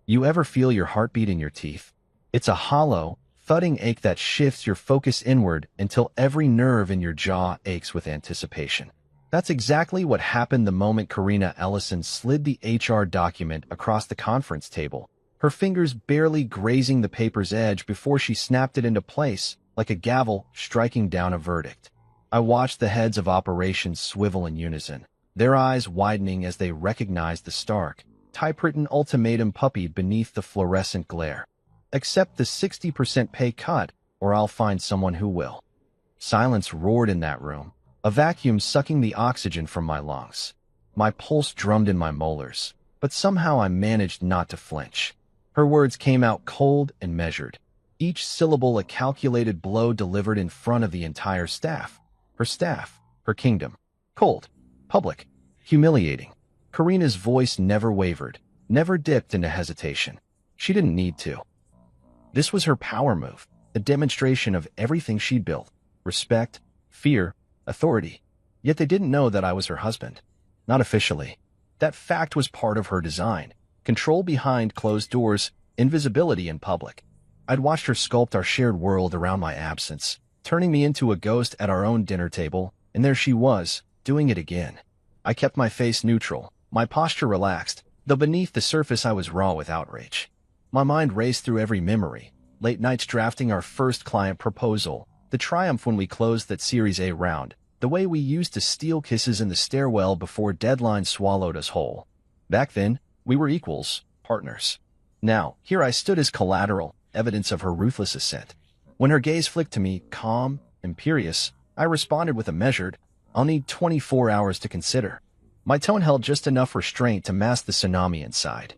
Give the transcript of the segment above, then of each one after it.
You ever feel your heartbeat in your teeth? It's a hollow, thudding ache that shifts your focus inward until every nerve in your jaw aches with anticipation. That's exactly what happened the moment Karina Ellison slid the HR document across the conference table, her fingers barely grazing the paper's edge before she snapped it into place, like a gavel striking down a verdict. I watched the heads of operations swivel in unison, their eyes widening as they recognized the stark, typewritten ultimatum puppied beneath the fluorescent glare. Accept the 60% pay cut, or I'll find someone who will. Silence roared in that room, a vacuum sucking the oxygen from my lungs. My pulse drummed in my molars, but somehow I managed not to flinch. Her words came out cold and measured, each syllable a calculated blow delivered in front of the entire staff. Her kingdom. Cold, public, humiliating. Karina's voice never wavered, never dipped into hesitation. She didn't need to. This was her power move, a demonstration of everything she'd built: respect, fear, authority. Yet they didn't know that I was her husband. Not officially. That fact was part of her design: control behind closed doors, invisibility in public. I'd watched her sculpt our shared world around my absence, turning me into a ghost at our own dinner table, and there she was, doing it again. I kept my face neutral, my posture relaxed, though beneath the surface I was raw with outrage. My mind raced through every memory: late nights drafting our first client proposal, the triumph when we closed that Series A round, the way we used to steal kisses in the stairwell before deadlines swallowed us whole. Back then, we were equals, partners. Now, here I stood as collateral, evidence of her ruthless ascent. When her gaze flicked to me, calm, imperious, I responded with a measured, "I'll need 24 hours to consider." My tone held just enough restraint to mask the tsunami inside.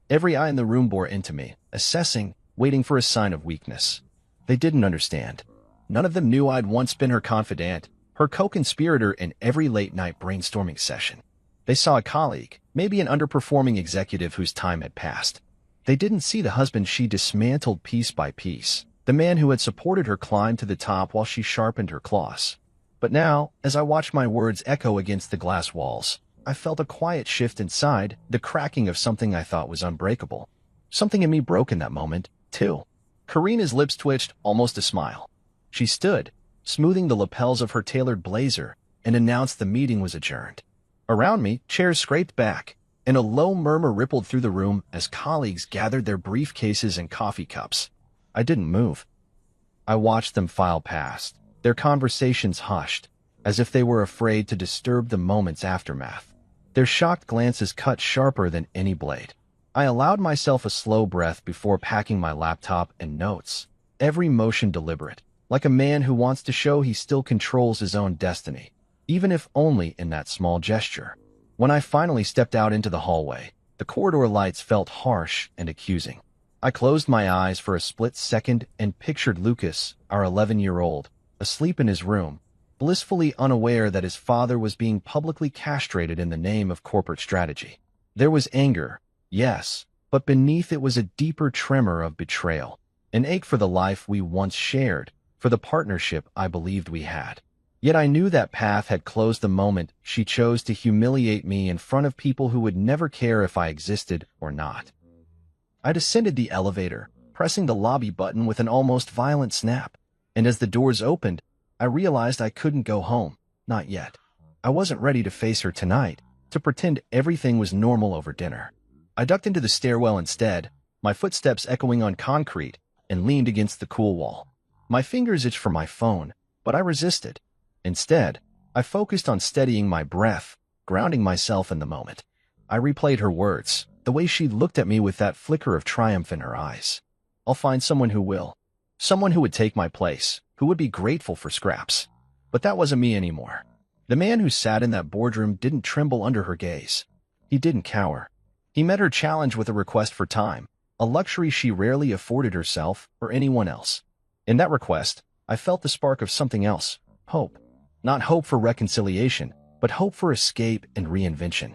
Every eye in the room bore into me, assessing, waiting for a sign of weakness. They didn't understand. None of them knew I'd once been her confidant, her co-conspirator in every late-night brainstorming session. They saw a colleague, maybe an underperforming executive whose time had passed. They didn't see the husband she dismantled piece by piece, the man who had supported her climb to the top while she sharpened her claws. But now, as I watched my words echo against the glass walls, I felt a quiet shift inside, the cracking of something I thought was unbreakable. Something in me broke in that moment, too. Karina's lips twitched, almost a smile. She stood, smoothing the lapels of her tailored blazer, and announced the meeting was adjourned. Around me, chairs scraped back, and a low murmur rippled through the room as colleagues gathered their briefcases and coffee cups. I didn't move. I watched them file past, their conversations hushed, as if they were afraid to disturb the moment's aftermath. Their shocked glances cut sharper than any blade. I allowed myself a slow breath before packing my laptop and notes, every motion deliberate, like a man who wants to show he still controls his own destiny, even if only in that small gesture. When I finally stepped out into the hallway, the corridor lights felt harsh and accusing. I closed my eyes for a split second and pictured Lucas, our 11-year-old, asleep in his room, blissfully unaware that his father was being publicly castrated in the name of corporate strategy. There was anger, yes, but beneath it was a deeper tremor of betrayal, an ache for the life we once shared, for the partnership I believed we had. Yet I knew that path had closed the moment she chose to humiliate me in front of people who would never care if I existed or not. I descended the elevator, pressing the lobby button with an almost violent snap, and as the doors opened, I realized I couldn't go home, not yet. I wasn't ready to face her tonight, to pretend everything was normal over dinner. I ducked into the stairwell instead, my footsteps echoing on concrete, and leaned against the cool wall. My fingers itched for my phone, but I resisted. Instead, I focused on steadying my breath, grounding myself in the moment. I replayed her words, the way she looked at me with that flicker of triumph in her eyes. I'll find someone who will. Someone who would take my place, who would be grateful for scraps. But that wasn't me anymore. The man who sat in that boardroom didn't tremble under her gaze. He didn't cower. He met her challenge with a request for time, a luxury she rarely afforded herself or anyone else. In that request, I felt the spark of something else: hope. Not hope for reconciliation, but hope for escape and reinvention.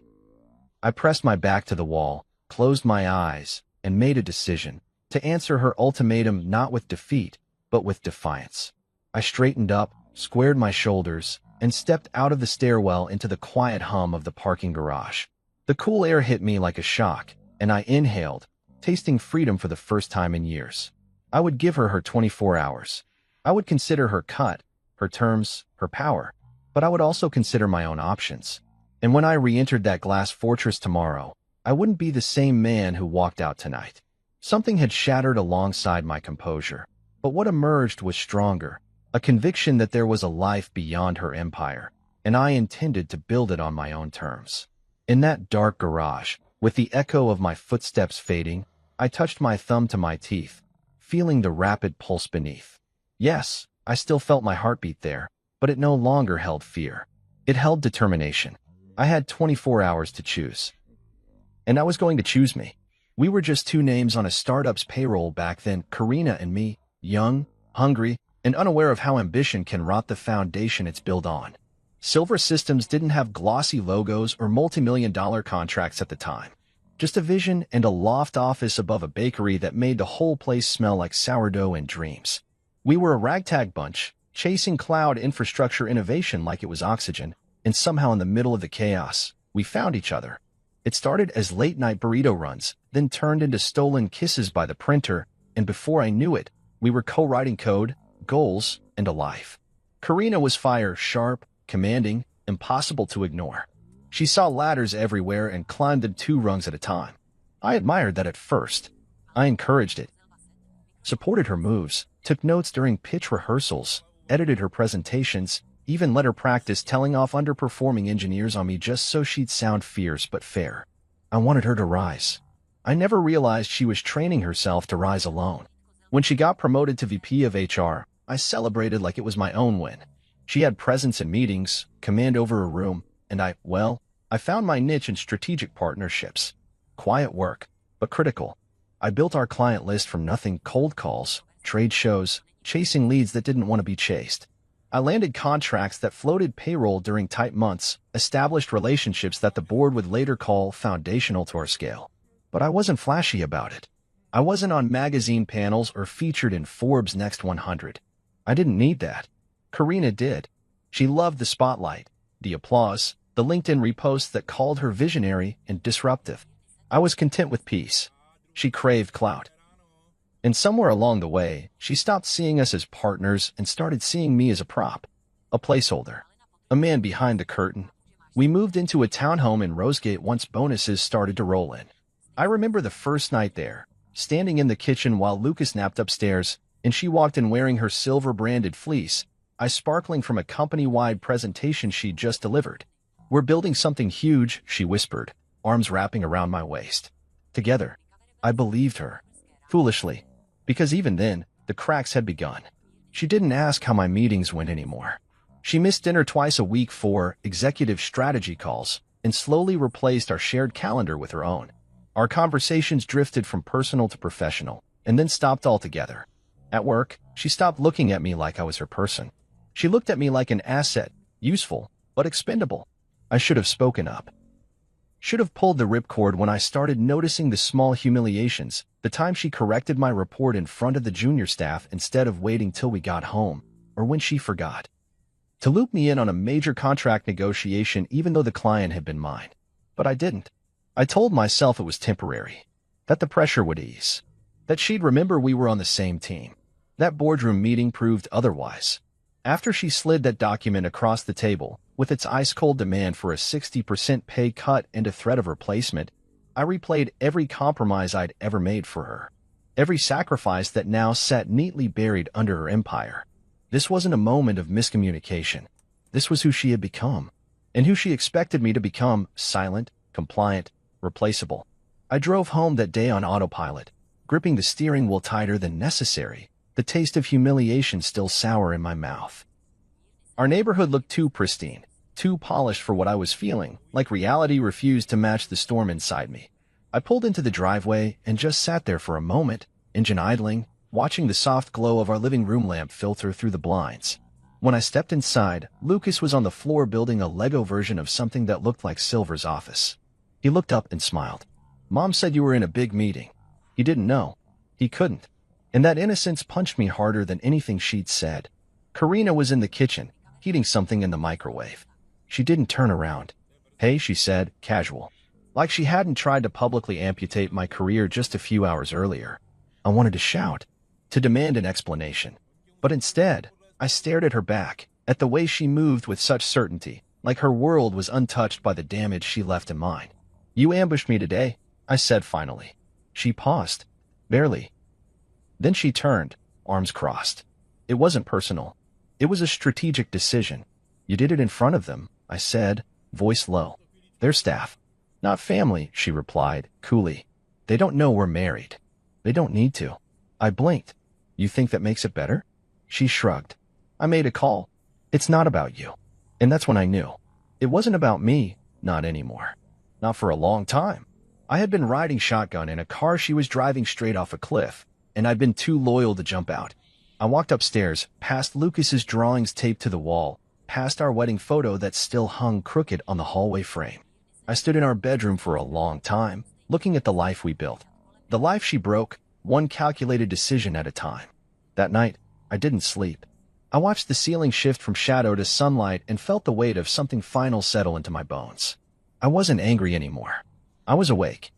I pressed my back to the wall, closed my eyes, and made a decision to answer her ultimatum not with defeat, but with defiance. I straightened up, squared my shoulders, and stepped out of the stairwell into the quiet hum of the parking garage. The cool air hit me like a shock, and I inhaled, tasting freedom for the first time in years. I would give her her 24 hours. I would consider her cut, her terms, her power, but I would also consider my own options. And when I re-entered that glass fortress tomorrow, I wouldn't be the same man who walked out tonight. Something had shattered alongside my composure, but what emerged was stronger, a conviction that there was a life beyond her empire, and I intended to build it on my own terms. In that dark garage, with the echo of my footsteps fading, I touched my thumb to my teeth, feeling the rapid pulse beneath. Yes, I still felt my heartbeat there, but it no longer held fear. It held determination. I had 24 hours to choose. And I was going to choose me. We were just two names on a startup's payroll back then, Karina and me, young, hungry, and unaware of how ambition can rot the foundation it's built on. Silver Systems didn't have glossy logos or multi-million-dollar contracts at the time. Just a vision and a loft office above a bakery that made the whole place smell like sourdough and dreams. We were a ragtag bunch, chasing cloud infrastructure innovation like it was oxygen, and somehow in the middle of the chaos, we found each other. It started as late-night burrito runs, then turned into stolen kisses by the printer, and before I knew it, we were co-writing code, goals, and a life. Karina was fire, sharp, commanding, impossible to ignore. She saw ladders everywhere and climbed them 2 rungs at a time. I admired that at first. I encouraged it, supported her moves, took notes during pitch rehearsals, edited her presentations, even let her practice telling off underperforming engineers on me just so she'd sound fierce but fair. I wanted her to rise. I never realized she was training herself to rise alone. When she got promoted to VP of HR, I celebrated like it was my own win. She had presence in meetings, command over a room, and I found my niche in strategic partnerships. Quiet work, but critical. I built our client list from nothing: cold calls, trade shows, chasing leads that didn't want to be chased. I landed contracts that floated payroll during tight months, established relationships that the board would later call foundational to our scale. But I wasn't flashy about it. I wasn't on magazine panels or featured in Forbes' Next 100. I didn't need that. Karina did. She loved the spotlight, the applause, the LinkedIn reposts that called her visionary and disruptive. I was content with peace. She craved clout. And somewhere along the way, she stopped seeing us as partners and started seeing me as a prop, a placeholder, a man behind the curtain. We moved into a townhome in Rosegate once bonuses started to roll in. I remember the first night there, standing in the kitchen while Lucas napped upstairs, and she walked in wearing her silver-branded fleece, eyes sparkling from a company-wide presentation she'd just delivered. "We're building something huge," she whispered, arms wrapping around my waist. Together. I believed her. Foolishly. Because even then, the cracks had begun. She didn't ask how my meetings went anymore. She missed dinner twice a week for executive strategy calls and slowly replaced our shared calendar with her own. Our conversations drifted from personal to professional and then stopped altogether. At work, she stopped looking at me like I was her person. She looked at me like an asset, useful, but expendable. I should have spoken up. Should have pulled the ripcord when I started noticing the small humiliations, the time she corrected my report in front of the junior staff instead of waiting till we got home, or when she forgot to loop me in on a major contract negotiation even though the client had been mine. But I didn't. I told myself it was temporary, that the pressure would ease, that she'd remember we were on the same team. That boardroom meeting proved otherwise. After she slid that document across the table, with its ice-cold demand for a 60% pay cut and a threat of replacement, I replayed every compromise I'd ever made for her, every sacrifice that now sat neatly buried under her empire. This wasn't a moment of miscommunication. This was who she had become, and who she expected me to become: silent, compliant, replaceable. I drove home that day on autopilot, gripping the steering wheel tighter than necessary, the taste of humiliation still sour in my mouth. Our neighborhood looked too pristine, too polished for what I was feeling, like reality refused to match the storm inside me. I pulled into the driveway and just sat there for a moment, engine idling, watching the soft glow of our living room lamp filter through the blinds. When I stepped inside, Lucas was on the floor building a Lego version of something that looked like Silver's office. He looked up and smiled. "Mom said you were in a big meeting." He didn't know. He couldn't. And that innocence punched me harder than anything she'd said. Karina was in the kitchen, heating something in the microwave. She didn't turn around. "Hey," she said, casual. like she hadn't tried to publicly amputate my career just a few hours earlier. I wanted to shout, to demand an explanation. But instead, I stared at her back, at the way she moved with such certainty, like her world was untouched by the damage she left in mine. "You ambushed me today," I said finally. She paused. "Barely." Then she turned, arms crossed. "It wasn't personal. It was a strategic decision. You did it in front of them," I said, voice low. "They're staff. Not family," she replied, coolly. "They don't know we're married. They don't need to." I blinked. "You think that makes it better?" She shrugged. "I made a call. It's not about you." And that's when I knew. It wasn't about me, not anymore. Not for a long time. I had been riding shotgun in a car she was driving straight off a cliff, and I'd been too loyal to jump out. I walked upstairs, past Lucas's drawings taped to the wall, past our wedding photo that still hung crooked on the hallway frame. I stood in our bedroom for a long time, looking at the life we built. The life she broke, one calculated decision at a time. That night, I didn't sleep. I watched the ceiling shift from shadow to sunlight and felt the weight of something final settle into my bones. I wasn't angry anymore. I was awake.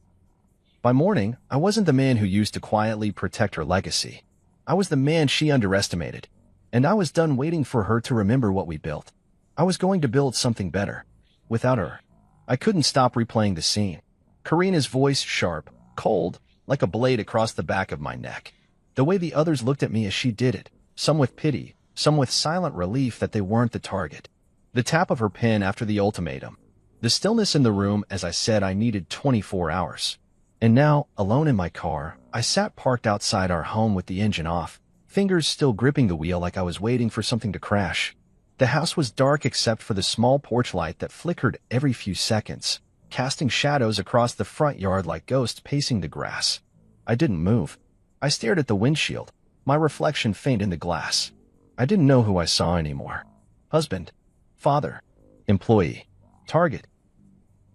By morning, I wasn't the man who used to quietly protect her legacy. I was the man she underestimated, and I was done waiting for her to remember what we built. I was going to build something better. Without her, I couldn't stop replaying the scene. Karina's voice sharp, cold, like a blade across the back of my neck. The way the others looked at me as she did it, some with pity, some with silent relief that they weren't the target. The tap of her pen after the ultimatum. The stillness in the room as I said I needed 24 hours. And now, alone in my car, I sat parked outside our home with the engine off, fingers still gripping the wheel like I was waiting for something to crash. The house was dark except for the small porch light that flickered every few seconds, casting shadows across the front yard like ghosts pacing the grass. I didn't move. I stared at the windshield, my reflection faint in the glass. I didn't know who I saw anymore. Husband, father, employee, target.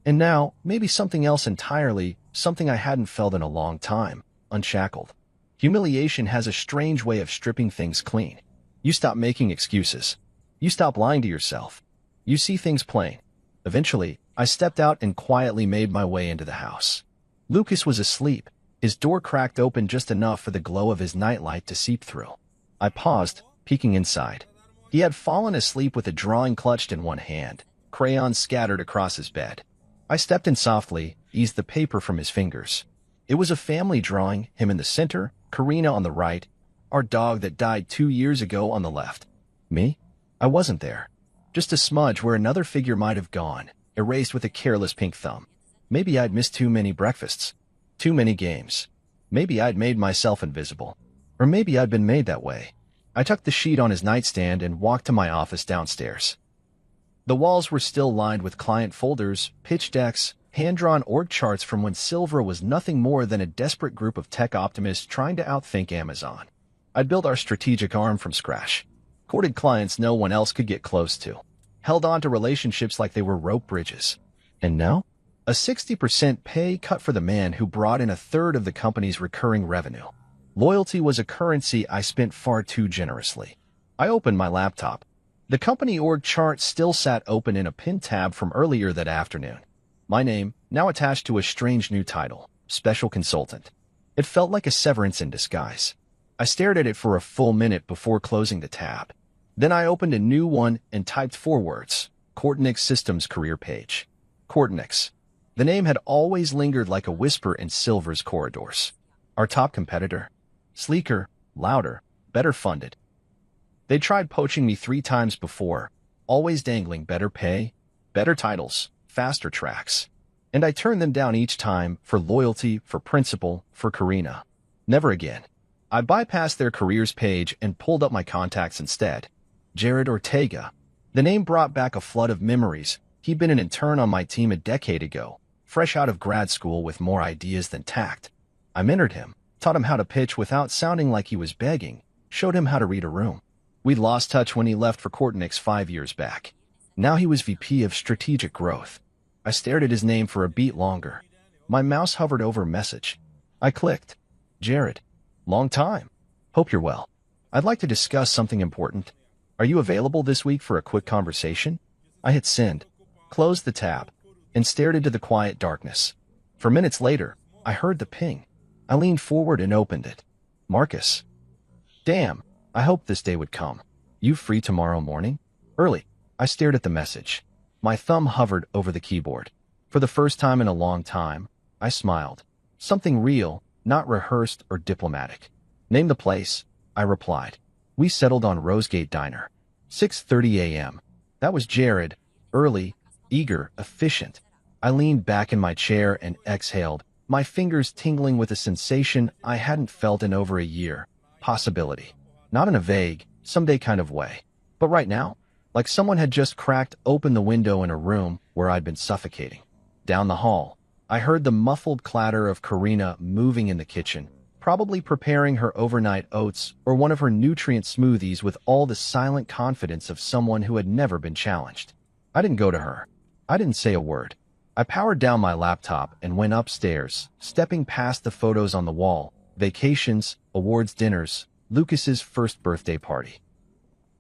And now, maybe something else entirely, something I hadn't felt in a long time, unshackled. Humiliation has a strange way of stripping things clean. You stop making excuses. You stop lying to yourself. You see things plain. Eventually, I stepped out and quietly made my way into the house. Lucas was asleep, his door cracked open just enough for the glow of his nightlight to seep through. I paused, peeking inside. He had fallen asleep with a drawing clutched in one hand, crayons scattered across his bed. I stepped in softly, eased the paper from his fingers. It was a family drawing, him in the center, Karina on the right, our dog that died 2 years ago on the left. Me? I wasn't there. Just a smudge where another figure might have gone, erased with a careless pink thumb. Maybe I'd missed too many breakfasts. Too many games. Maybe I'd made myself invisible. Or maybe I'd been made that way. I tucked the sheet on his nightstand and walked to my office downstairs. The walls were still lined with client folders, pitch decks, hand-drawn org charts from when Silvera was nothing more than a desperate group of tech optimists trying to outthink Amazon. I'd built our strategic arm from scratch. Courted clients no one else could get close to. Held on to relationships like they were rope bridges. And now? A 60% pay cut for the man who brought in a third of the company's recurring revenue. Loyalty was a currency I spent far too generously. I opened my laptop. The company org chart still sat open in a pinned tab from earlier that afternoon. My name, now attached to a strange new title, Special Consultant. It felt like a severance in disguise. I stared at it for a full minute before closing the tab. Then I opened a new one and typed 4 words, Kortnick Systems career page. Kortnick's. The name had always lingered like a whisper in Silvera's corridors. Our top competitor. Sleeker, louder, better funded. They tried poaching me 3 times before, always dangling better pay, better titles, faster tracks. And I turned them down each time for loyalty, for principle, for Karina. Never again. I bypassed their careers page and pulled up my contacts instead. Jared Ortega. The name brought back a flood of memories. He'd been an intern on my team a decade ago, fresh out of grad school with more ideas than tact. I mentored him, taught him how to pitch without sounding like he was begging, showed him how to read a room. We'd lost touch when he left for Kortnick's 5 years back. Now he was VP of Strategic Growth. I stared at his name for a beat longer. My mouse hovered over a message. I clicked. Jared. Long time. Hope you're well. I'd like to discuss something important. Are you available this week for a quick conversation? I hit send. Closed the tab. and stared into the quiet darkness. For minutes later, I heard the ping. I leaned forward and opened it. Marcus. Damn, I hoped this day would come. You free tomorrow morning? Early. I stared at the message. My thumb hovered over the keyboard. For the first time in a long time, I smiled. Something real, not rehearsed or diplomatic. Name the place, I replied. We settled on Rosegate Diner. 6:30 a.m. That was Jared, early, eager, efficient. I leaned back in my chair and exhaled, my fingers tingling with a sensation I hadn't felt in over a year. Possibility. Not in a vague, someday kind of way. But right now, like someone had just cracked open the window in a room where I'd been suffocating. Down the hall, I heard the muffled clatter of Karina moving in the kitchen, probably preparing her overnight oats or one of her nutrient smoothies with all the silent confidence of someone who had never been challenged. I didn't go to her. I didn't say a word. I powered down my laptop and went upstairs, stepping past the photos on the wall, vacations, awards dinners, Lucas's first birthday party.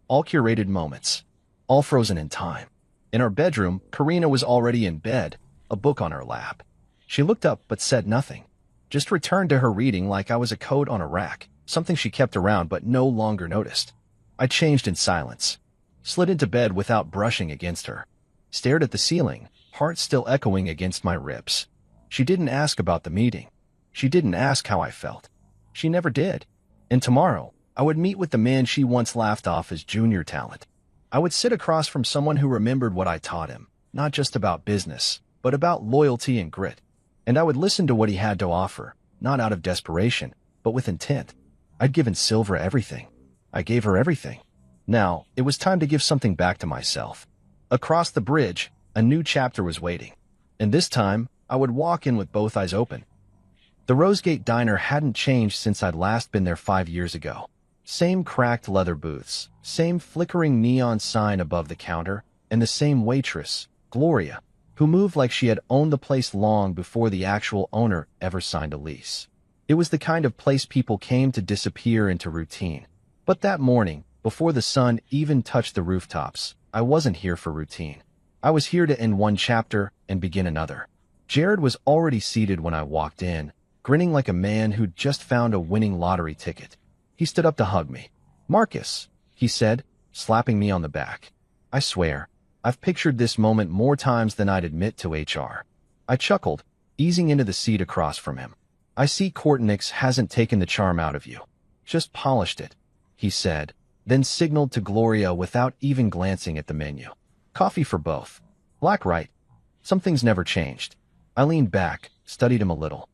All curated moments, all frozen in time. In our bedroom, Karina was already in bed, a book on her lap. She looked up but said nothing, just returned to her reading like I was a coat on a rack, something she kept around but no longer noticed. I changed in silence, slid into bed without brushing against her, stared at the ceiling, heart still echoing against my ribs. She didn't ask about the meeting. She didn't ask how I felt. She never did. And tomorrow, I would meet with the man she once laughed off as junior talent. I would sit across from someone who remembered what I taught him, not just about business, but about loyalty and grit. And I would listen to what he had to offer, not out of desperation, but with intent. I'd given Silvra everything. I gave her everything. Now, it was time to give something back to myself. Across the bridge, a new chapter was waiting. And this time, I would walk in with both eyes open. The Rosegate Diner hadn't changed since I'd last been there 5 years ago. Same cracked leather booths, same flickering neon sign above the counter, and the same waitress, Gloria, who moved like she had owned the place long before the actual owner ever signed a lease. It was the kind of place people came to disappear into routine. But that morning, before the sun even touched the rooftops, I wasn't here for routine. I was here to end one chapter and begin another. Jared was already seated when I walked in, grinning like a man who'd just found a winning lottery ticket. He stood up to hug me. Marcus, he said, slapping me on the back. I swear, I've pictured this moment more times than I'd admit to HR. I chuckled, easing into the seat across from him. I see Courtnix hasn't taken the charm out of you. Just polished it, he said, then signaled to Gloria without even glancing at the menu. Coffee for both. Black, right? Some things never changed. I leaned back, studied him a little.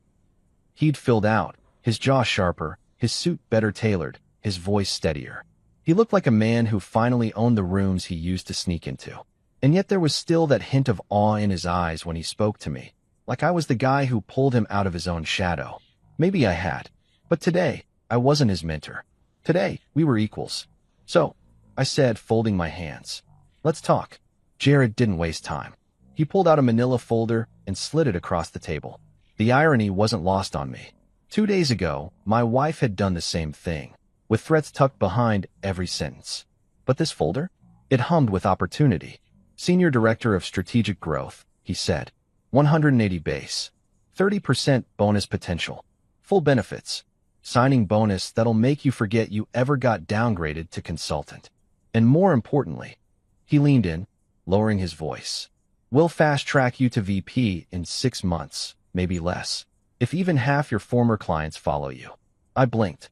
He'd filled out, his jaw sharper, his suit better tailored, his voice steadier. He looked like a man who finally owned the rooms he used to sneak into. And yet there was still that hint of awe in his eyes when he spoke to me, like I was the guy who pulled him out of his own shadow. Maybe I had. But today, I wasn't his mentor. Today, we were equals. So, I said, folding my hands. Let's talk. Jared didn't waste time. He pulled out a manila folder and slid it across the table. The irony wasn't lost on me. 2 days ago, my wife had done the same thing, with threats tucked behind every sentence. But this folder? It hummed with opportunity. Senior Director of Strategic Growth, he said. 180 base. 30% bonus potential. Full benefits. Signing bonus that'll make you forget you ever got downgraded to consultant. And more importantly, he leaned in, lowering his voice. We'll fast-track you to VP in 6 months, maybe less, if even half your former clients follow you. I blinked.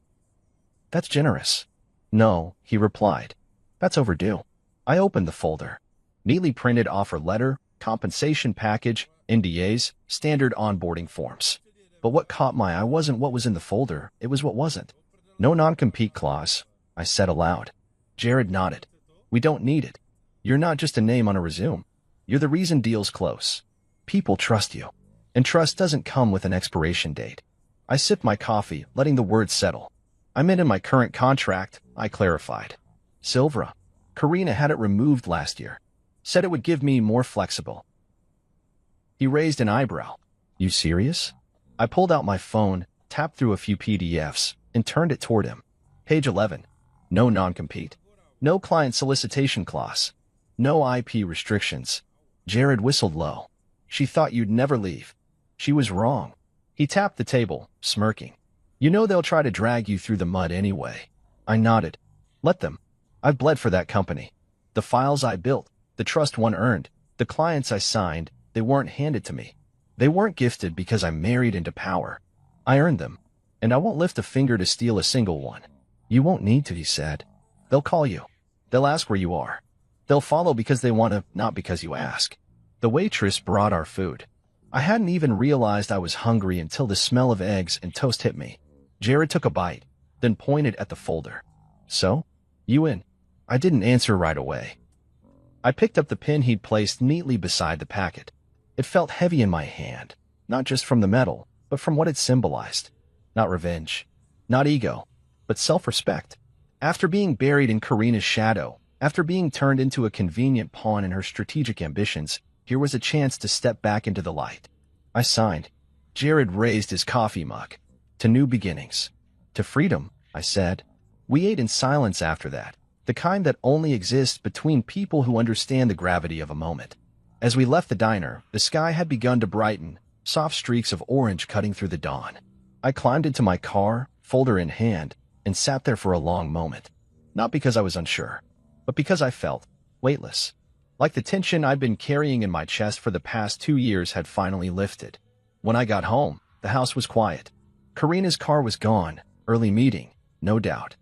That's generous. No, he replied. That's overdue. I opened the folder. Neatly printed offer letter, compensation package, NDAs, standard onboarding forms. But what caught my eye wasn't what was in the folder, it was what wasn't. No non-compete clause, I said aloud. Jared nodded. We don't need it. You're not just a name on a resume. You're the reason deals close. People trust you. And trust doesn't come with an expiration date. I sipped my coffee, letting the words settle. I meant in my current contract, I clarified. Silvra. Karina had it removed last year. Said it would give me more flexible. He raised an eyebrow. You serious? I pulled out my phone, tapped through a few PDFs, and turned it toward him. Page 11. No non-compete. No client solicitation clause. No IP restrictions. Jared whistled low. She thought you'd never leave. She was wrong. He tapped the table, smirking. You know they'll try to drag you through the mud anyway. I nodded. Let them. I've bled for that company. The files I built, the trust one earned, the clients I signed, they weren't handed to me. They weren't gifted because I married into power. I earned them, and I won't lift a finger to steal a single one. You won't need to, he said. They'll call you. They'll ask where you are. They'll follow because they want to, not because you ask. The waitress brought our food. I hadn't even realized I was hungry until the smell of eggs and toast hit me. Jared took a bite, then pointed at the folder. So? You in? I didn't answer right away. I picked up the pin he'd placed neatly beside the packet. It felt heavy in my hand, not just from the metal, but from what it symbolized. Not revenge, not ego, but self-respect. After being buried in Karina's shadow, after being turned into a convenient pawn in her strategic ambitions, here was a chance to step back into the light. I signed. Jared raised his coffee mug. To new beginnings. To freedom, I said. We ate in silence after that, the kind that only exists between people who understand the gravity of a moment. As we left the diner, the sky had begun to brighten, soft streaks of orange cutting through the dawn. I climbed into my car, folder in hand, and sat there for a long moment. Not because I was unsure, but because I felt weightless. Like the tension I'd been carrying in my chest for the past 2 years had finally lifted. When I got home, the house was quiet. Karina's car was gone. Early meeting, no doubt.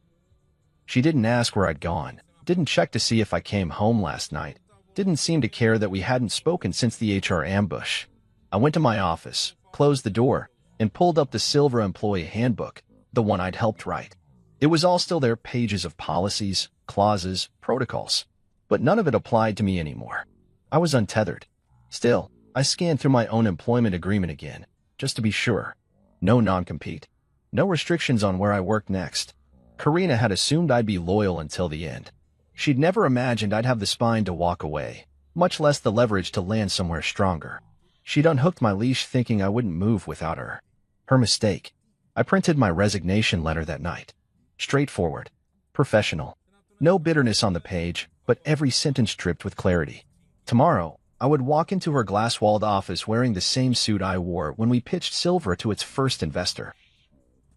She didn't ask where I'd gone, didn't check to see if I came home last night, didn't seem to care that we hadn't spoken since the HR ambush. I went to my office, closed the door, and pulled up the Silver Employee Handbook, the one I'd helped write. It was all still there, pages of policies, clauses, protocols. But none of it applied to me anymore. I was untethered. Still, I scanned through my own employment agreement again, just to be sure. No non-compete. No restrictions on where I worked next. Karina had assumed I'd be loyal until the end. She'd never imagined I'd have the spine to walk away, much less the leverage to land somewhere stronger. She'd unhooked my leash thinking I wouldn't move without her. Her mistake. I printed my resignation letter that night. Straightforward. Professional. No bitterness on the page, but every sentence dripped with clarity. Tomorrow, I would walk into her glass-walled office wearing the same suit I wore when we pitched Silver to its first investor.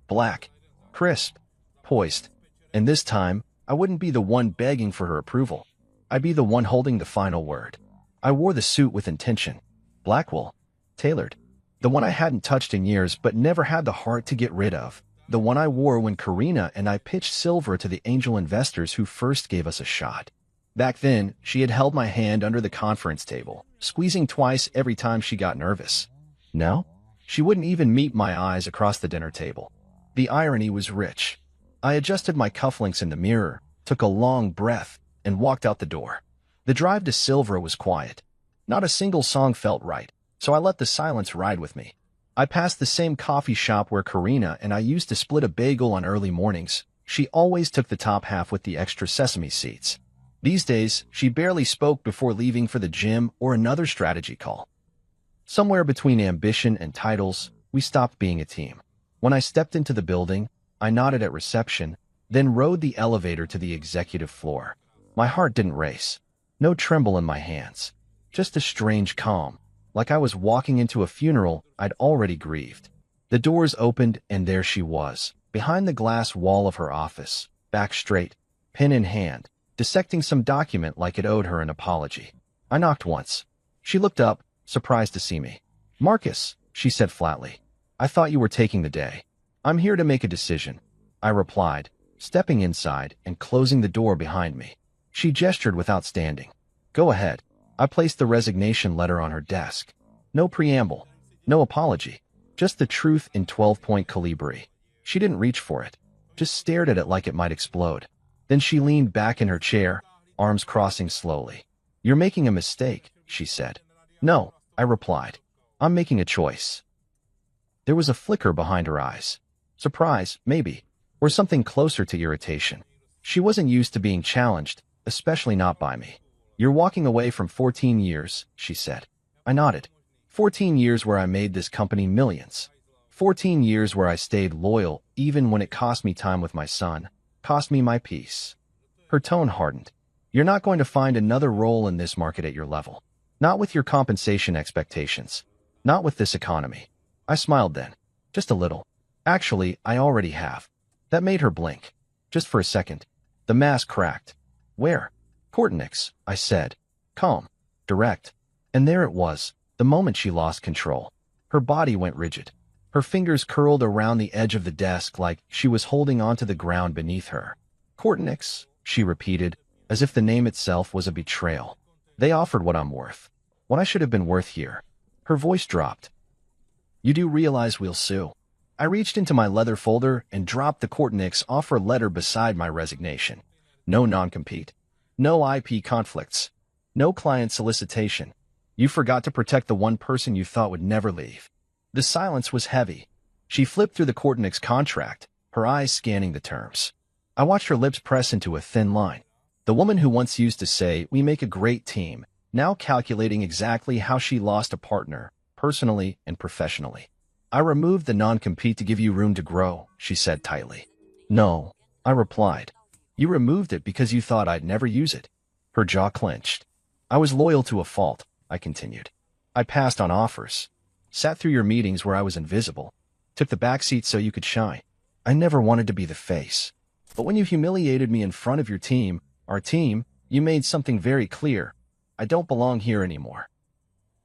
Black, crisp, poised. And this time, I wouldn't be the one begging for her approval. I'd be the one holding the final word. I wore the suit with intention. Blackwell, tailored. The one I hadn't touched in years but never had the heart to get rid of. The one I wore when Karina and I pitched Silver to the angel investors who first gave us a shot. Back then, she had held my hand under the conference table, squeezing twice every time she got nervous. No, she wouldn't even meet my eyes across the dinner table. The irony was rich. I adjusted my cufflinks in the mirror, took a long breath, and walked out the door. The drive to Silver was quiet. Not a single song felt right, so I let the silence ride with me. I passed the same coffee shop where Karina and I used to split a bagel on early mornings. She always took the top half with the extra sesame seeds. These days, she barely spoke before leaving for the gym or another strategy call. Somewhere between ambition and titles, we stopped being a team. When I stepped into the building, I nodded at reception, then rode the elevator to the executive floor. My heart didn't race. No tremble in my hands. Just a strange calm, like I was walking into a funeral I'd already grieved. The doors opened and there she was, behind the glass wall of her office, back straight, pen in hand, dissecting some document like it owed her an apology. I knocked once. She looked up, surprised to see me. "Marcus," she said flatly. "I thought you were taking the day." "I'm here to make a decision," I replied, stepping inside and closing the door behind me. She gestured without standing. "Go ahead." I placed the resignation letter on her desk. No preamble, no apology, just the truth in 12-point calibri. She didn't reach for it, just stared at it like it might explode. Then she leaned back in her chair, arms crossing slowly. "You're making a mistake," she said. "No," I replied. "I'm making a choice." There was a flicker behind her eyes. Surprise, maybe, or something closer to irritation. She wasn't used to being challenged, especially not by me. "You're walking away from 14 years, she said. I nodded. 14 years where I made this company millions. 14 years where I stayed loyal even when it cost me time with my son, cost me my peace. Her tone hardened. "You're not going to find another role in this market at your level." Not with your compensation expectations. Not with this economy. I smiled then. Just a little. Actually, I already have. That made her blink. Just for a second. The mask cracked. Where? Kortenix, I said. Calm. Direct. And there it was, the moment she lost control. Her body went rigid. Her fingers curled around the edge of the desk like she was holding onto the ground beneath her. Kortenix, she repeated, as if the name itself was a betrayal. They offered what I'm worth. What I should have been worth here. Her voice dropped. You do realize we'll sue. I reached into my leather folder and dropped the Kortenix offer letter beside my resignation. No non-compete. No IP conflicts. No client solicitation. You forgot to protect the one person you thought would never leave. The silence was heavy. She flipped through the Kortenix contract, her eyes scanning the terms. I watched her lips press into a thin line. The woman who once used to say, "We make a great team," now calculating exactly how she lost a partner, personally and professionally. I removed the non-compete to give you room to grow, she said tightly. No, I replied. You removed it because you thought I'd never use it. Her jaw clenched. I was loyal to a fault, I continued. I passed on offers. Sat through your meetings where I was invisible. Took the back seat so you could shine. I never wanted to be the face. But when you humiliated me in front of your team, our team, you made something very clear. I don't belong here anymore.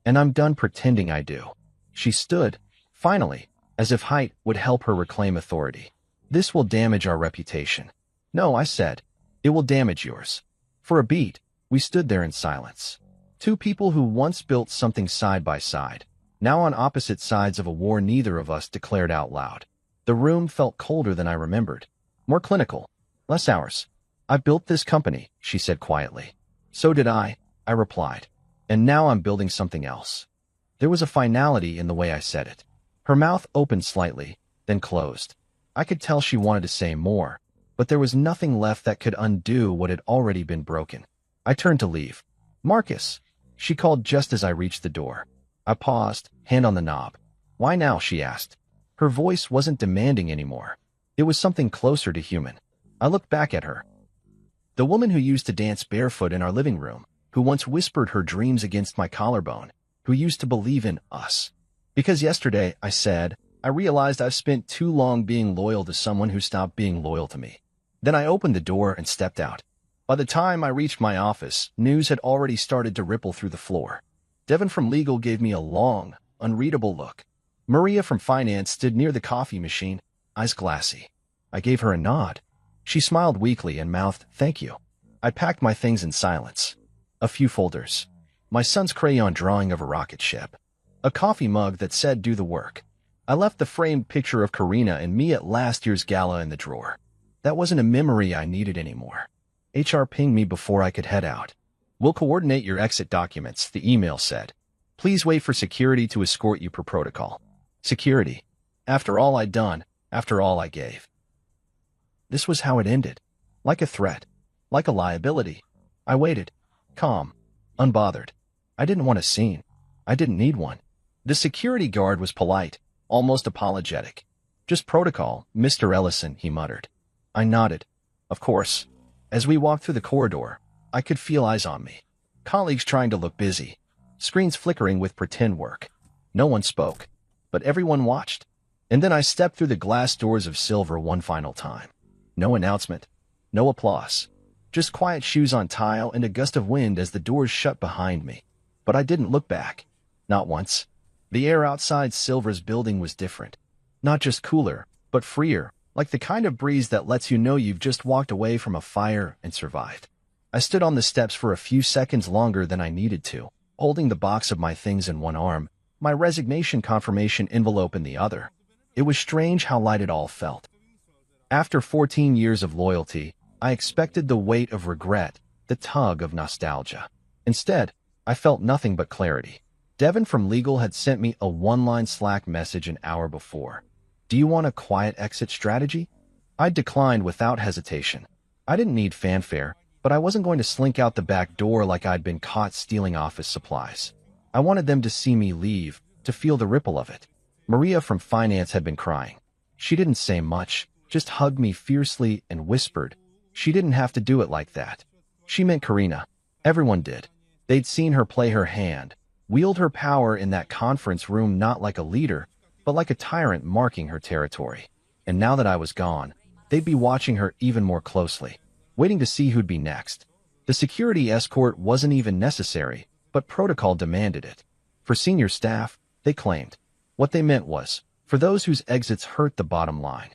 And I'm done pretending I do. She stood, finally, as if height would help her reclaim authority. This will damage our reputation. No, I said. It will damage yours. For a beat, we stood there in silence. Two people who once built something side by side, now on opposite sides of a war neither of us declared out loud. The room felt colder than I remembered. More clinical. Less ours. I built this company, she said quietly. So did I replied. And now I'm building something else. There was a finality in the way I said it. Her mouth opened slightly, then closed. I could tell she wanted to say more, but there was nothing left that could undo what had already been broken. I turned to leave. Marcus, she called just as I reached the door. I paused, hand on the knob. Why now, she asked. Her voice wasn't demanding anymore. It was something closer to human. I looked back at her. The woman who used to dance barefoot in our living room, who once whispered her dreams against my collarbone, who used to believe in us. Because yesterday, I said, I realized I've spent too long being loyal to someone who stopped being loyal to me. Then I opened the door and stepped out. By the time I reached my office, news had already started to ripple through the floor. Devin from legal gave me a long, unreadable look. Maria from finance stood near the coffee machine, eyes glassy. I gave her a nod. She smiled weakly and mouthed, "Thank you." I packed my things in silence. A few folders. My son's crayon drawing of a rocket ship. A coffee mug that said, "Do the work." I left the framed picture of Karina and me at last year's gala in the drawer. That wasn't a memory I needed anymore. HR pinged me before I could head out. We'll coordinate your exit documents, the email said. Please wait for security to escort you per protocol. Security. After all I'd done, after all I gave. This was how it ended. Like a threat. Like a liability. I waited. Calm. Unbothered. I didn't want a scene. I didn't need one. The security guard was polite, almost apologetic. Just protocol, Mr. Ellison, he muttered. I nodded. Of course. As we walked through the corridor, I could feel eyes on me. Colleagues trying to look busy. Screens flickering with pretend work. No one spoke, but everyone watched. And then I stepped through the glass doors of silver one final time. No announcement. No applause. Just quiet shoes on tile and a gust of wind as the doors shut behind me. But I didn't look back. Not once. The air outside Silver's building was different. Not just cooler, but freer, like the kind of breeze that lets you know you've just walked away from a fire and survived. I stood on the steps for a few seconds longer than I needed to, holding the box of my things in one arm, my resignation confirmation envelope in the other. It was strange how light it all felt. After 14 years of loyalty, I expected the weight of regret, the tug of nostalgia. Instead, I felt nothing but clarity. Devin from legal had sent me a one-line Slack message an hour before. Do you want a quiet exit strategy? I declined without hesitation. I didn't need fanfare, but I wasn't going to slink out the back door like I'd been caught stealing office supplies. I wanted them to see me leave, to feel the ripple of it. Maria from finance had been crying. She didn't say much, just hugged me fiercely and whispered. She didn't have to do it like that. She meant Karina. Everyone did. They'd seen her play her hand, wield her power in that conference room not like a leader, but like a tyrant marking her territory. And now that I was gone, they'd be watching her even more closely, waiting to see who'd be next. The security escort wasn't even necessary, but protocol demanded it. For senior staff, they claimed. What they meant was, for those whose exits hurt the bottom line.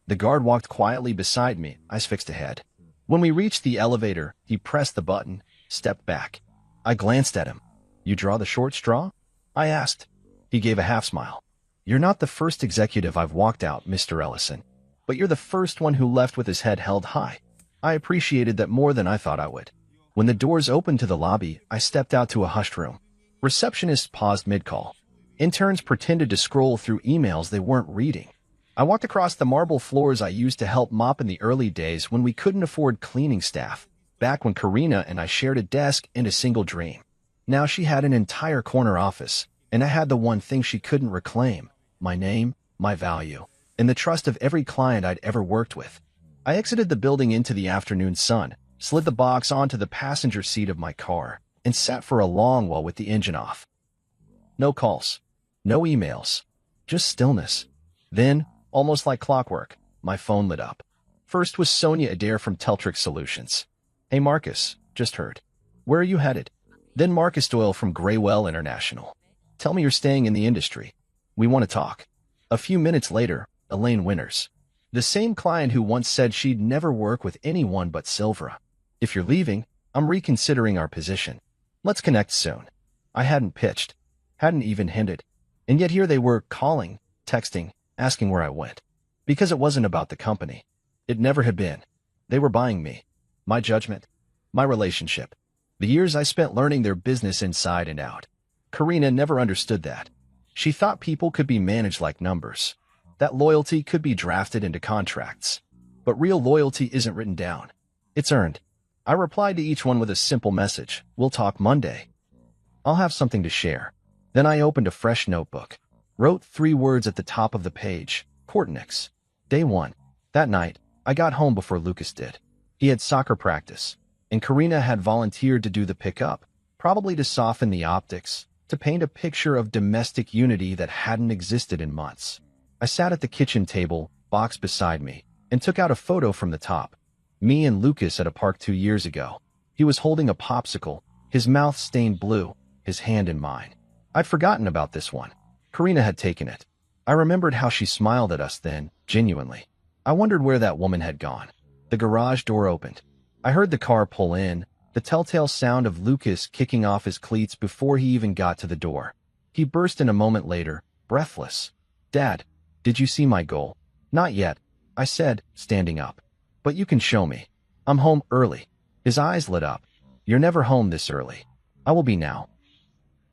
The guard walked quietly beside me, eyes fixed ahead. When we reached the elevator, he pressed the button, stepped back. I glanced at him. "You draw the short straw?" I asked. He gave a half-smile. "You're not the first executive I've walked out, Mr. Ellison, but you're the first one who left with his head held high." I appreciated that more than I thought I would. When the doors opened to the lobby, I stepped out to a hushed room. Receptionists paused mid-call. Interns pretended to scroll through emails they weren't reading. I walked across the marble floors I used to help mop in the early days when we couldn't afford cleaning staff, back when Karina and I shared a desk and a single dream. Now she had an entire corner office, and I had the one thing she couldn't reclaim: my name, my value, and the trust of every client I'd ever worked with. I exited the building into the afternoon sun, slid the box onto the passenger seat of my car, and sat for a long while with the engine off. No calls, no emails, just stillness. Then, almost like clockwork, my phone lit up. First was Sonia Adair from Teltrix Solutions. "Hey Marcus, just heard. Where are you headed?" Then Marcus Doyle from Graywell International. "Tell me you're staying in the industry. We want to talk." A few minutes later, Elaine Winters. The same client who once said she'd never work with anyone but Silvera. "If you're leaving, I'm reconsidering our position. Let's connect soon." I hadn't pitched, hadn't even hinted, and yet here they were calling, texting, asking where I went. Because it wasn't about the company. It never had been. They were buying me, my judgment, my relationship, the years I spent learning their business inside and out. Karina never understood that. She thought people could be managed like numbers, that loyalty could be drafted into contracts. But real loyalty isn't written down. It's earned. I replied to each one with a simple message: "We'll talk Monday. I'll have something to share." Then I opened a fresh notebook, wrote 3 words at the top of the page: Courtnix. Day 1. That night, I got home before Lucas did. He had soccer practice, and Karina had volunteered to do the pickup, probably to soften the optics, to paint a picture of domestic unity that hadn't existed in months. I sat at the kitchen table, box beside me, and took out a photo from the top. Me and Lucas at a park 2 years ago. He was holding a popsicle, his mouth stained blue, his hand in mine. I'd forgotten about this one. Karina had taken it. I remembered how she smiled at us then, genuinely. I wondered where that woman had gone. The garage door opened. I heard the car pull in, the telltale sound of Lucas kicking off his cleats before he even got to the door. He burst in a moment later, breathless. "Dad, did you see my goal?" "Not yet," I said, standing up. "But you can show me. I'm home early." His eyes lit up. "You're never home this early." "I will be now."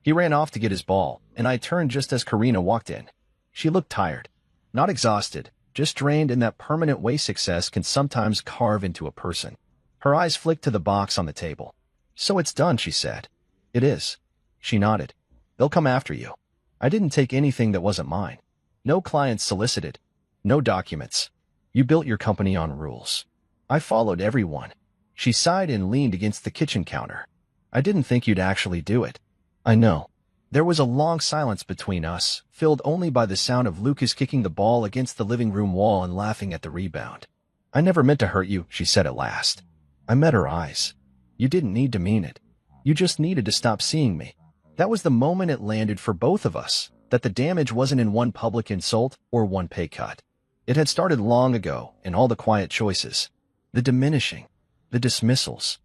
He ran off to get his ball, and I turned just as Karina walked in. She looked tired. Not exhausted, just drained in that permanent way success can sometimes carve into a person. Her eyes flicked to the box on the table. "So it's done," she said. "It is." She nodded. "They'll come after you." I didn't take anything that wasn't mine. No clients solicited. No documents. You built your company on rules. I followed everyone. She sighed and leaned against the kitchen counter. "I didn't think you'd actually do it." "I know." There was a long silence between us, filled only by the sound of Lucas kicking the ball against the living room wall and laughing at the rebound. "I never meant to hurt you," she said at last. I met her eyes. "You didn't need to mean it. You just needed to stop seeing me." That was the moment it landed for both of us, that the damage wasn't in one public insult or one pay cut. It had started long ago in all the quiet choices, the diminishing, the dismissals,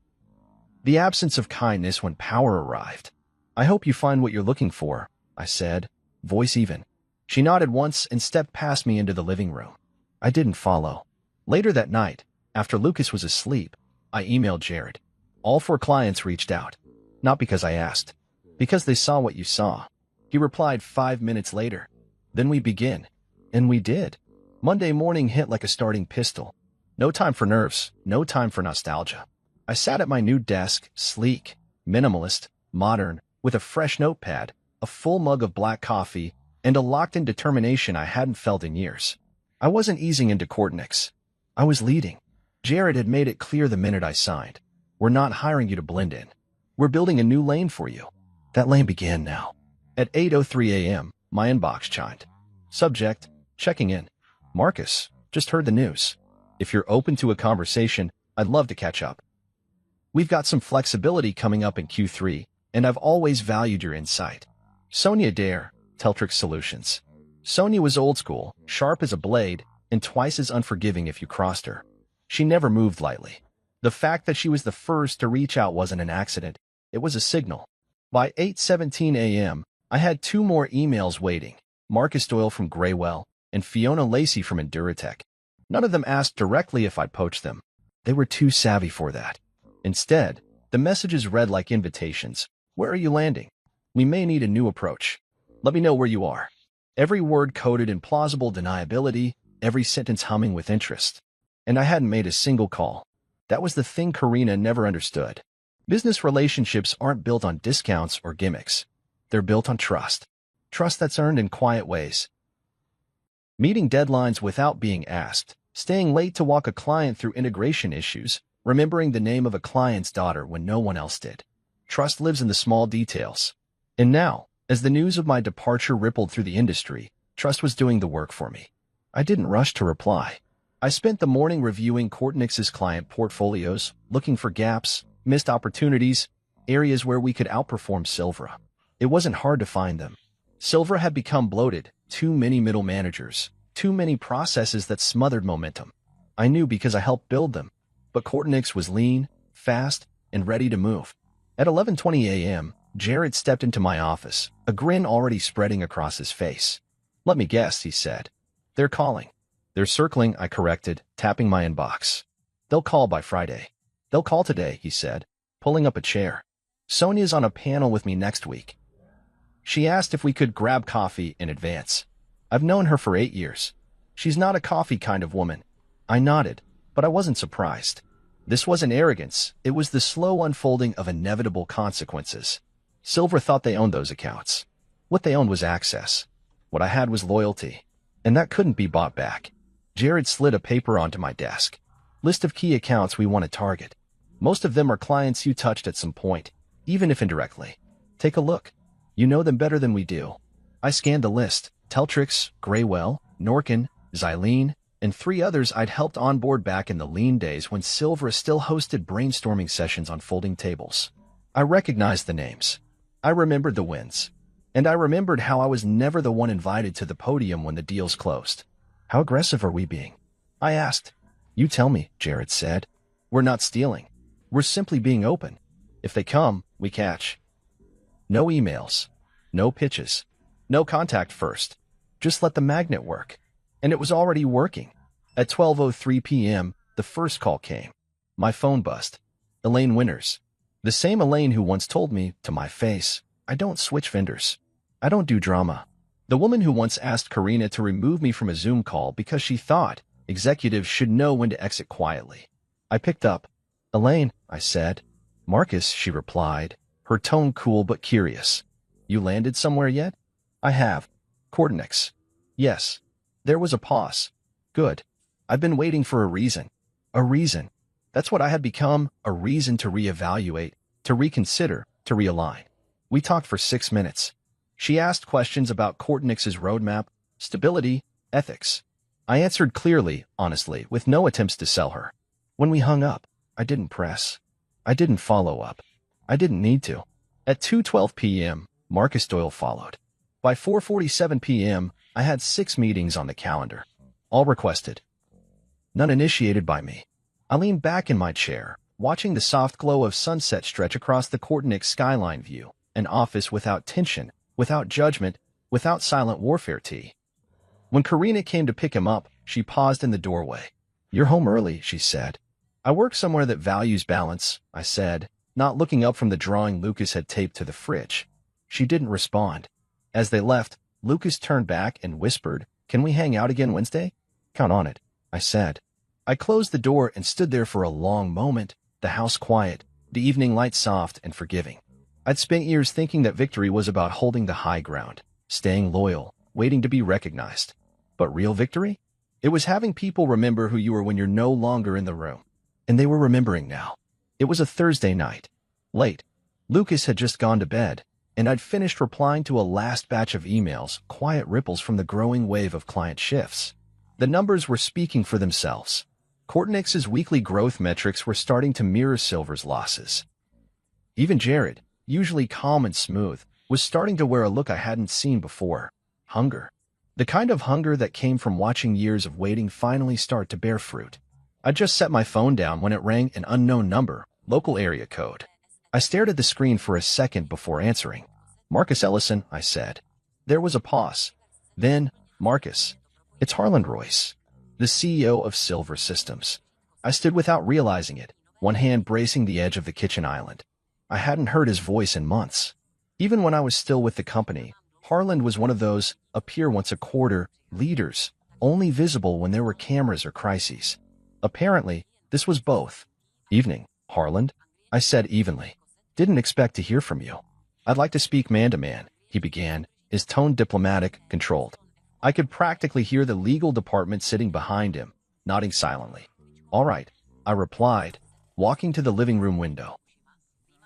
the absence of kindness when power arrived. "I hope you find what you're looking for," I said, voice even. She nodded once and stepped past me into the living room. I didn't follow. Later that night, after Lucas was asleep, I emailed Jared. All 4 clients reached out. Not because I asked. Because they saw what you saw. He replied 5 minutes later. "Then we begin." And we did. Monday morning hit like a starting pistol. No time for nerves, no time for nostalgia. I sat at my new desk, sleek, minimalist, modern, with a fresh notepad, a full mug of black coffee, and a locked-in determination I hadn't felt in years. I wasn't easing into Courtnix. I was leading. Jared had made it clear the minute I signed. "We're not hiring you to blend in. We're building a new lane for you. That lane began now. At 8:03 a.m., my inbox chimed. Subject, checking in. Marcus, just heard the news. If you're open to a conversation, I'd love to catch up. We've got some flexibility coming up in Q3, and I've always valued your insight. Sonia Dare, Teltrix Solutions. Sonia was old school, sharp as a blade, and twice as unforgiving if you crossed her. She never moved lightly. The fact that she was the first to reach out wasn't an accident. It was a signal. By 8:17 a.m., I had 2 more emails waiting, Marcus Doyle from Graywell and Fiona Lacey from Enduratech. None of them asked directly if I'd poached them. They were too savvy for that. Instead, the messages read like invitations. Where are you landing? We may need a new approach. Let me know where you are. Every word coded in plausible deniability, every sentence humming with interest. And I hadn't made a single call. That was the thing Karina never understood. Business relationships aren't built on discounts or gimmicks. They're built on trust. Trust that's earned in quiet ways. Meeting deadlines without being asked, staying late to walk a client through integration issues, remembering the name of a client's daughter when no one else did. Trust lives in the small details. And now, as the news of my departure rippled through the industry, trust was doing the work for me. I didn't rush to reply. I spent the morning reviewing Courtnix's client portfolios, looking for gaps, missed opportunities, areas where we could outperform Silvra. It wasn't hard to find them. Silvra had become bloated, too many middle managers, too many processes that smothered momentum. I knew because I helped build them. But Courtnix was lean, fast, and ready to move. At 11:20 a.m., Jared stepped into my office, a grin already spreading across his face. Let me guess, he said. They're calling. They're circling, I corrected, tapping my inbox. They'll call by Friday. They'll call today, he said, pulling up a chair. Sonia's on a panel with me next week. She asked if we could grab coffee in advance. I've known her for 8 years. She's not a coffee kind of woman. I nodded, but I wasn't surprised. This wasn't arrogance. It was the slow unfolding of inevitable consequences. Silvra thought they owned those accounts. What they owned was access. What I had was loyalty. And that couldn't be bought back. Jared slid a paper onto my desk. List of key accounts we want to target. Most of them are clients you touched at some point, even if indirectly. Take a look. You know them better than we do. I scanned the list. Teltrix, Graywell, Norkin, Xylene, and 3 others I'd helped onboard back in the lean days when Silvra still hosted brainstorming sessions on folding tables. I recognized the names. I remembered the wins. And I remembered how I was never the one invited to the podium when the deals closed. How aggressive are we being? I asked. You tell me, Jared said. We're not stealing. We're simply being open. If they come, we catch. No emails. No pitches. No contact first. Just let the magnet work. And it was already working. At 12:03 p.m., the first call came. My phone buzzed. Elaine Winters. The same Elaine who once told me, to my face, I don't switch vendors. I don't do drama. The woman who once asked Karina to remove me from a Zoom call because she thought executives should know when to exit quietly. I picked up. Elaine, I said. Marcus, she replied, her tone cool but curious. You landed somewhere yet? I have. Courtnix. Yes. There was a pause. Good. I've been waiting for a reason. A reason. That's what I had become, a reason to reevaluate, to reconsider, to realign. We talked for 6 minutes. She asked questions about Courtnix's roadmap, stability, ethics. I answered clearly, honestly, with no attempts to sell her. When we hung up, I didn't press. I didn't follow up. I didn't need to. At 2:12 p.m., Marcus Doyle followed. By 4:47 p.m., I had 6 meetings on the calendar, all requested. None initiated by me. I leaned back in my chair, watching the soft glow of sunset stretch across the Courtnix skyline view, an office without tension, without judgment, without silent warfare tea. When Karina came to pick him up, she paused in the doorway. You're home early, she said. I work somewhere that values balance, I said, not looking up from the drawing Lucas had taped to the fridge. She didn't respond. As they left, Lucas turned back and whispered, Can we hang out again Wednesday? Count on it, I said. I closed the door and stood there for a long moment, the house quiet, the evening light soft and forgiving. I'd spent years thinking that victory was about holding the high ground, staying loyal, waiting to be recognized. But real victory? It was having people remember who you were when you're no longer in the room. And they were remembering now. It was a Thursday night. Late. Lucas had just gone to bed, and I'd finished replying to a last batch of emails, quiet ripples from the growing wave of client shifts. The numbers were speaking for themselves. Kortnick's weekly growth metrics were starting to mirror Silver's losses. Even Jared, usually calm and smooth, was starting to wear a look I hadn't seen before. Hunger. The kind of hunger that came from watching years of waiting finally start to bear fruit. I just set my phone down when it rang, an unknown number, local area code. I stared at the screen for a second before answering. Marcus Ellison, I said. There was a pause. Then, Marcus. It's Harland Royce, the CEO of Silver Systems. I stood without realizing it, one hand bracing the edge of the kitchen island. I hadn't heard his voice in months. Even when I was still with the company, Harland was one of those appear once a quarter leaders, only visible when there were cameras or crises. Apparently, this was both. Evening, Harland, I said evenly. Didn't expect to hear from you. I'd like to speak man-to-man, he began, his tone diplomatic, controlled. I could practically hear the legal department sitting behind him, nodding silently. All right, I replied, walking to the living room window.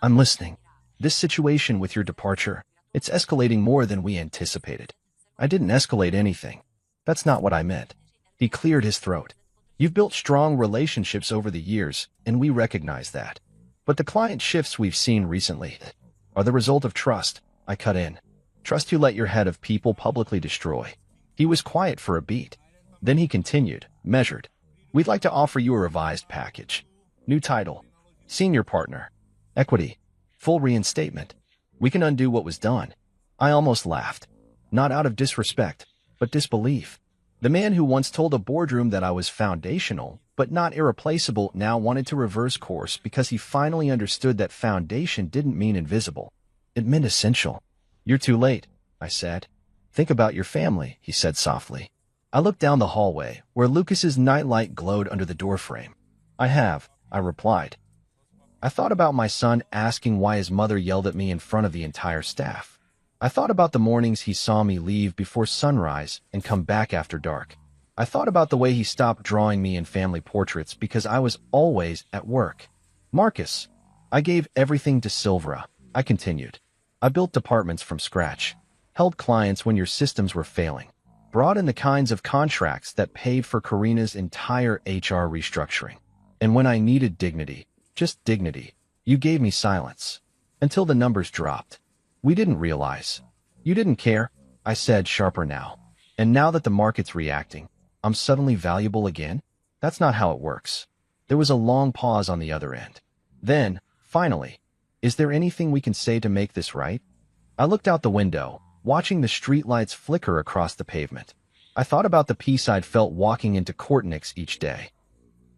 I'm listening. This situation with your departure, it's escalating more than we anticipated. I didn't escalate anything. That's not what I meant. He cleared his throat. You've built strong relationships over the years, and we recognize that. But the client shifts we've seen recently are the result of trust, I cut in. Trust you let your head of people publicly destroy. He was quiet for a beat. Then he continued, measured. We'd like to offer you a revised package. New title. Senior partner. Equity. Full reinstatement. We can undo what was done. I almost laughed. Not out of disrespect, but disbelief. The man who once told a boardroom that I was foundational, but not irreplaceable, now wanted to reverse course because he finally understood that foundation didn't mean invisible. It meant essential. You're too late, I said. Think about your family, he said softly. I looked down the hallway, where Lucas's nightlight glowed under the doorframe. I replied. I thought about my son asking why his mother yelled at me in front of the entire staff. I thought about the mornings he saw me leave before sunrise and come back after dark. I thought about the way he stopped drawing me in family portraits because I was always at work. Marcus, I gave everything to Silvera, I continued. I built departments from scratch, held clients when your systems were failing, brought in the kinds of contracts that paid for Karina's entire HR restructuring. And when I needed dignity, just dignity, you gave me silence. Until the numbers dropped. We didn't realize. You didn't care, I said, sharper now. And now that the market's reacting, I'm suddenly valuable again? That's not how it works. There was a long pause on the other end. Then, finally, is there anything we can say to make this right? I looked out the window, watching the streetlights flicker across the pavement. I thought about the peace I'd felt walking into Kortnick's each day.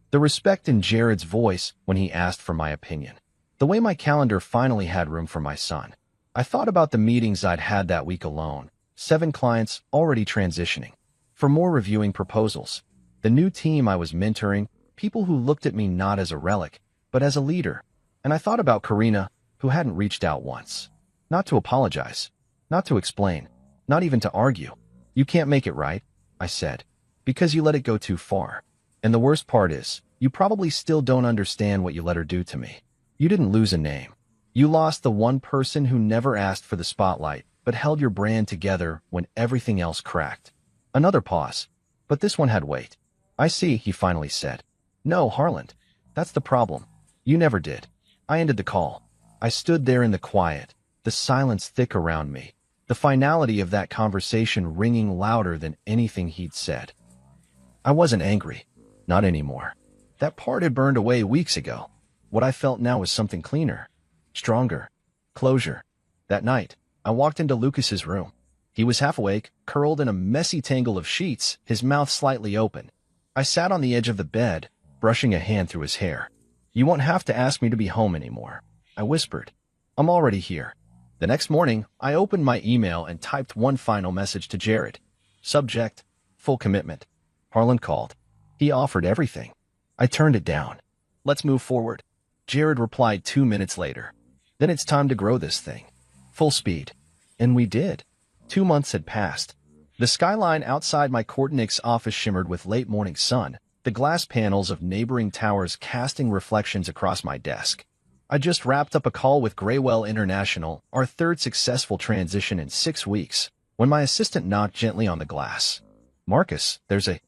The respect in Jared's voice when he asked for my opinion. The way my calendar finally had room for my son. I thought about the meetings I'd had that week alone. 7 clients already transitioning. For more reviewing proposals. The new team I was mentoring, people who looked at me not as a relic, but as a leader. And I thought about Karina, who hadn't reached out once. Not to apologize. Not to explain. Not even to argue. You can't make it right, I said. Because you let it go too far. And the worst part is, you probably still don't understand what you let her do to me. You didn't lose a name. You lost the one person who never asked for the spotlight, but held your brand together when everything else cracked. Another pause. But this one had weight. I see, he finally said. No, Harland. That's the problem. You never did. I ended the call. I stood there in the quiet, the silence thick around me, the finality of that conversation ringing louder than anything he'd said. I wasn't angry. Not anymore. That part had burned away weeks ago. What I felt now was something cleaner. Stronger. Closure. That night, I walked into Lucas's room. He was half awake, curled in a messy tangle of sheets, his mouth slightly open. I sat on the edge of the bed, brushing a hand through his hair. You won't have to ask me to be home anymore, I whispered. I'm already here. The next morning, I opened my email and typed one final message to Jared. Subject, full commitment. Harland called. He offered everything. I turned it down. Let's move forward. Jared replied 2 minutes later. Then it's time to grow this thing. Full speed. And we did. 2 months had passed. The skyline outside my Kortnick's office shimmered with late morning sun, the glass panels of neighboring towers casting reflections across my desk. I just wrapped up a call with Graywell International, our third successful transition in 6 weeks, when my assistant knocked gently on the glass. Marcus, there's a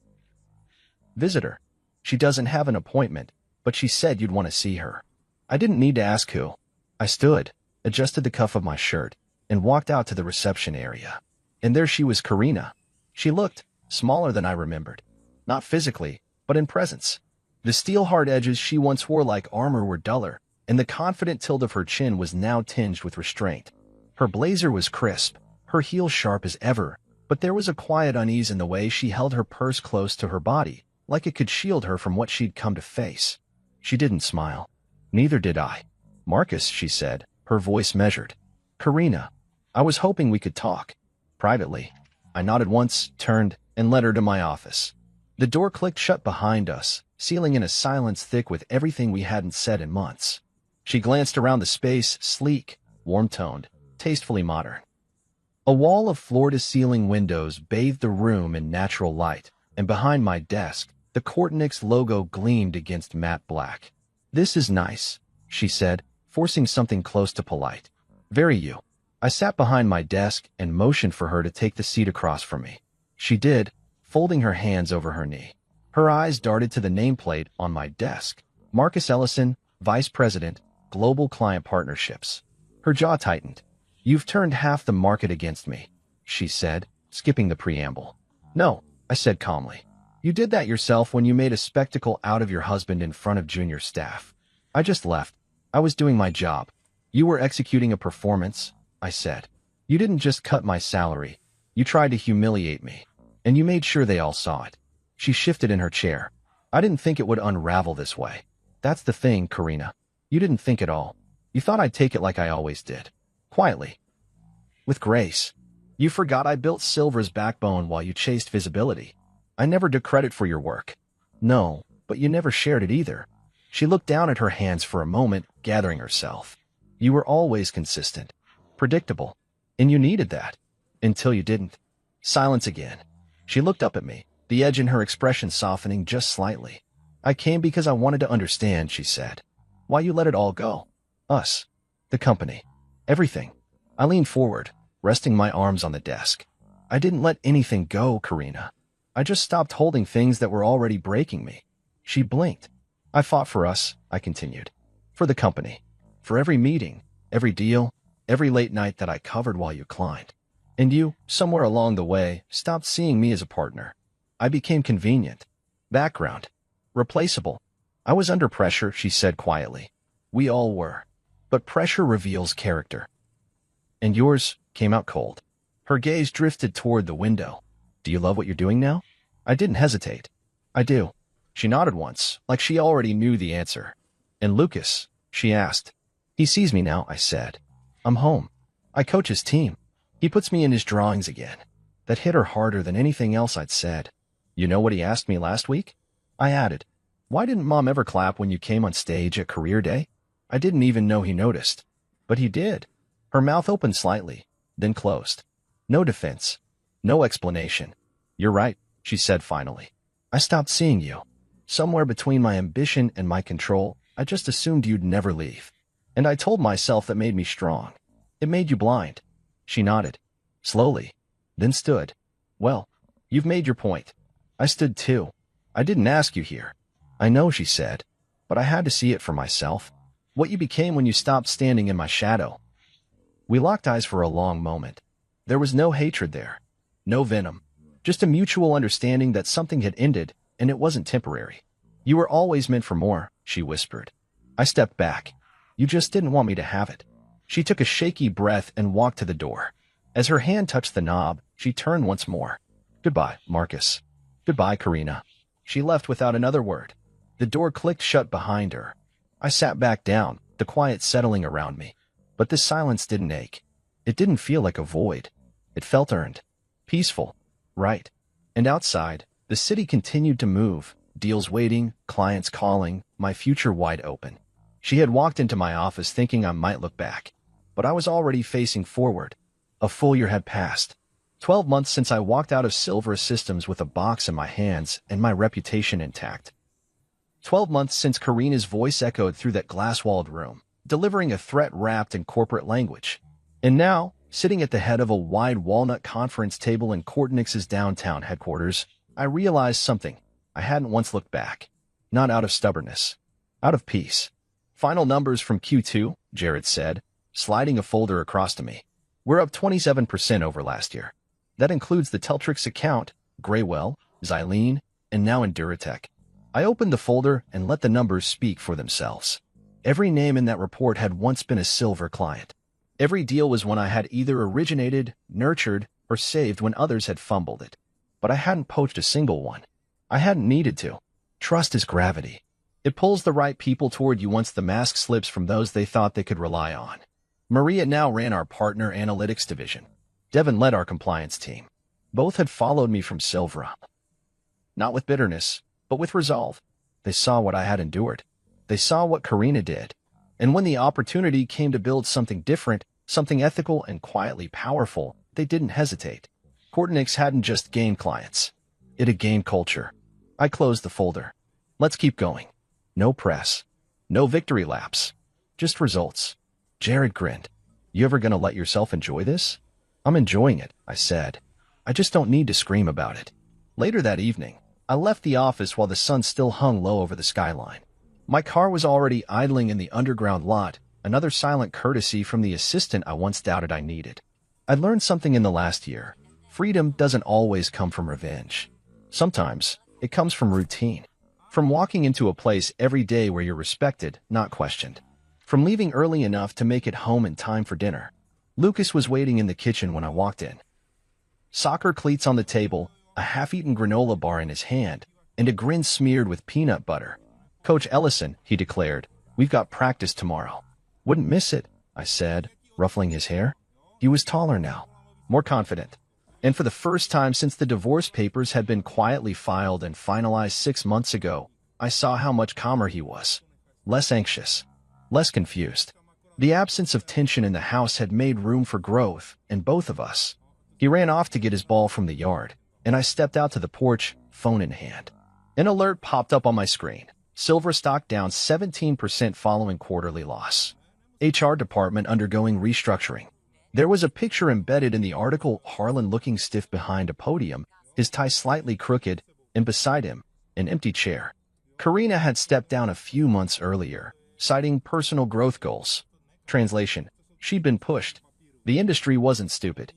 visitor. She doesn't have an appointment, but she said you'd want to see her. I didn't need to ask who. I stood, adjusted the cuff of my shirt, and walked out to the reception area. And there she was, Karina. She looked smaller than I remembered. Not physically, but in presence. The steel-hard edges she once wore like armor were duller, and the confident tilt of her chin was now tinged with restraint. Her blazer was crisp, her heels sharp as ever, but there was a quiet unease in the way she held her purse close to her body, like it could shield her from what she'd come to face. She didn't smile. Neither did I. Marcus, she said, her voice measured. Karina, I was hoping we could talk. Privately. I nodded once, turned, and led her to my office. The door clicked shut behind us, sealing in a silence thick with everything we hadn't said in months. She glanced around the space, sleek, warm-toned, tastefully modern. A wall of floor-to-ceiling windows bathed the room in natural light, and behind my desk, the Kortnix logo gleamed against matte black. This is nice, she said, forcing something close to polite. Very you. I sat behind my desk and motioned for her to take the seat across from me. She did, folding her hands over her knee. Her eyes darted to the nameplate on my desk. Marcus Ellison, Vice President, Global Client Partnerships. Her jaw tightened. You've turned half the market against me, she said, skipping the preamble. No, I said calmly. You did that yourself when you made a spectacle out of your husband in front of junior staff. I just left. I was doing my job. You were executing a performance, I said. You didn't just cut my salary. You tried to humiliate me. And you made sure they all saw it. She shifted in her chair. I didn't think it would unravel this way. That's the thing, Karina. You didn't think at all. You thought I'd take it like I always did. Quietly. With grace. You forgot I built Silver's backbone while you chased visibility. I never took credit for your work. No, but you never shared it either. She looked down at her hands for a moment, gathering herself. You were always consistent. Predictable. And you needed that. Until you didn't. Silence again. She looked up at me, the edge in her expression softening just slightly. I came because I wanted to understand, she said. Why you let it all go. Us. The company. Everything. I leaned forward, resting my arms on the desk. I didn't let anything go, Karina. I just stopped holding things that were already breaking me. She blinked. I fought for us, I continued. For the company. For every meeting, every deal, every late night that I covered while you climbed. And you, somewhere along the way, stopped seeing me as a partner. I became convenient. Background. Replaceable. I was under pressure, she said quietly. We all were. But pressure reveals character. And yours came out cold. Her gaze drifted toward the window. Do you love what you're doing now? I didn't hesitate. I do. She nodded once, like she already knew the answer. And Lucas? She asked. He sees me now, I said. I'm home. I coach his team. He puts me in his drawings again. That hit her harder than anything else I'd said. You know what he asked me last week? I added. Why didn't Mom ever clap when you came on stage at Career Day? I didn't even know he noticed. But he did. Her mouth opened slightly, then closed. No defense. No explanation. You're right, she said finally. I stopped seeing you. Somewhere between my ambition and my control, I just assumed you'd never leave. And I told myself that made me strong. It made you blind. She nodded. Slowly. Then stood. Well, you've made your point. I stood too. I didn't ask you here. I know, she said. But I had to see it for myself. What you became when you stopped standing in my shadow. We locked eyes for a long moment. There was no hatred there. No venom. Just a mutual understanding that something had ended, and it wasn't temporary. You were always meant for more, she whispered. I stepped back. You just didn't want me to have it. She took a shaky breath and walked to the door. As her hand touched the knob, she turned once more. Goodbye, Marcus. Goodbye, Karina. She left without another word. The door clicked shut behind her. I sat back down, the quiet settling around me. But this silence didn't ache. It didn't feel like a void. It felt earned. Peaceful. Right. And outside, the city continued to move, deals waiting, clients calling, my future wide open. She had walked into my office thinking I might look back. But I was already facing forward. A full year had passed. 12 months since I walked out of Silver Systems with a box in my hands and my reputation intact. 12 months since Karina's voice echoed through that glass-walled room. delivering a threat wrapped in corporate language. And now, sitting at the head of a wide walnut conference table in Kortnix's downtown headquarters, I realized something I hadn't once looked back. Not out of stubbornness. Out of peace. Final numbers from Q2, Jared said, sliding a folder across to me. We're up 27% over last year. That includes the Teltrix account, Graywell, Xylene, and now Enduratech. I opened the folder and let the numbers speak for themselves. Every name in that report had once been a silver client. Every deal was one I had either originated, nurtured, or saved when others had fumbled it. But I hadn't poached a single one. I hadn't needed to. Trust is gravity. It pulls the right people toward you once the mask slips from those they thought they could rely on. Maria now ran our partner analytics division. Devin led our compliance team. Both had followed me from Silvera. Not with bitterness, but with resolve. They saw what I had endured. They saw what Karina did. And when the opportunity came to build something different, something ethical and quietly powerful, they didn't hesitate. Kortnix hadn't just gained clients. It had gained culture. I closed the folder. Let's keep going. No press. No victory laps. Just results. Jared grinned. You ever gonna let yourself enjoy this? I'm enjoying it, I said. I just don't need to scream about it. Later that evening, I left the office while the sun still hung low over the skyline. My car was already idling in the underground lot, another silent courtesy from the assistant I once doubted I needed. I'd learned something in the last year. Freedom doesn't always come from revenge. Sometimes, it comes from routine. From walking into a place every day where you're respected, not questioned. From leaving early enough to make it home in time for dinner. Lucas was waiting in the kitchen when I walked in. Soccer cleats on the table, a half-eaten granola bar in his hand, and a grin smeared with peanut butter. Coach Ellison, he declared, we've got practice tomorrow. Wouldn't miss it, I said, ruffling his hair. He was taller now, more confident. And for the first time since the divorce papers had been quietly filed and finalized 6 months ago, I saw how much calmer he was. Less anxious. Less confused. The absence of tension in the house had made room for growth, in both of us. He ran off to get his ball from the yard, and I stepped out to the porch, phone in hand. An alert popped up on my screen. Silver stock down 17% following quarterly loss. HR department undergoing restructuring. There was a picture embedded in the article, Harlan looking stiff behind a podium, his tie slightly crooked, and beside him, an empty chair. Karina had stepped down a few months earlier, citing personal growth goals. Translation: she'd been pushed. The industry wasn't stupid.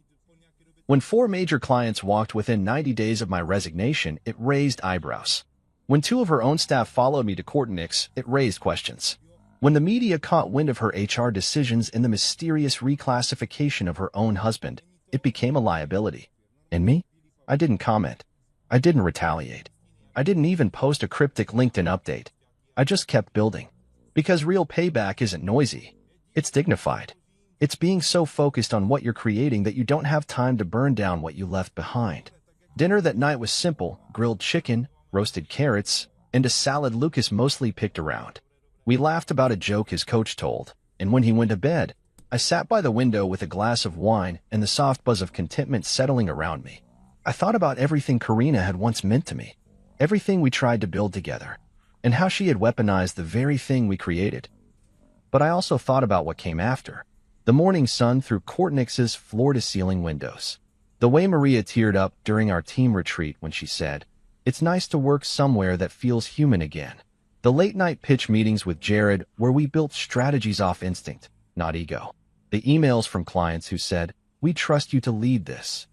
When 4 major clients walked within 90 days of my resignation, it raised eyebrows. When 2 of her own staff followed me to Kortnix, it raised questions. When the media caught wind of her HR decisions and the mysterious reclassification of her own husband, it became a liability. And me? I didn't comment. I didn't retaliate. I didn't even post a cryptic LinkedIn update. I just kept building. Because real payback isn't noisy. It's dignified. It's being so focused on what you're creating that you don't have time to burn down what you left behind. Dinner that night was simple: grilled chicken, roasted carrots, and a salad Lucas mostly picked around. We laughed about a joke his coach told, and when he went to bed, I sat by the window with a glass of wine and the soft buzz of contentment settling around me. I thought about everything Karina had once meant to me, everything we tried to build together, and how she had weaponized the very thing we created. But I also thought about what came after. The morning sun through Kortnix's floor-to-ceiling windows. The way Maria teared up during our team retreat when she said, "It's nice to work somewhere that feels human again." The late-night pitch meetings with Jared where we built strategies off instinct, not ego. The emails from clients who said, "We trust you to lead this."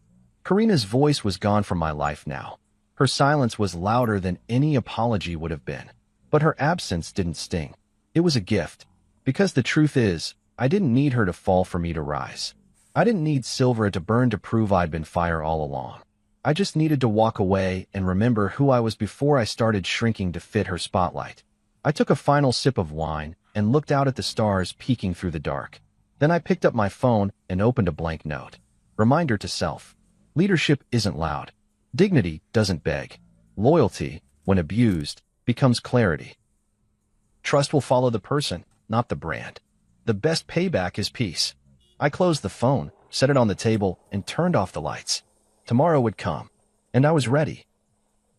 Karina's voice was gone from my life now. Her silence was louder than any apology would have been. But her absence didn't sting. It was a gift. Because the truth is, I didn't need her to fall for me to rise. I didn't need Silvera to burn to prove I'd been fire all along. I just needed to walk away and remember who I was before I started shrinking to fit her spotlight. I took a final sip of wine and looked out at the stars peeking through the dark. Then I picked up my phone and opened a blank note. Reminder to self. Leadership isn't loud. Dignity doesn't beg. Loyalty, when abused, becomes clarity. Trust will follow the person, not the brand. The best payback is peace. I closed the phone, set it on the table, and turned off the lights. Tomorrow would come. And I was ready.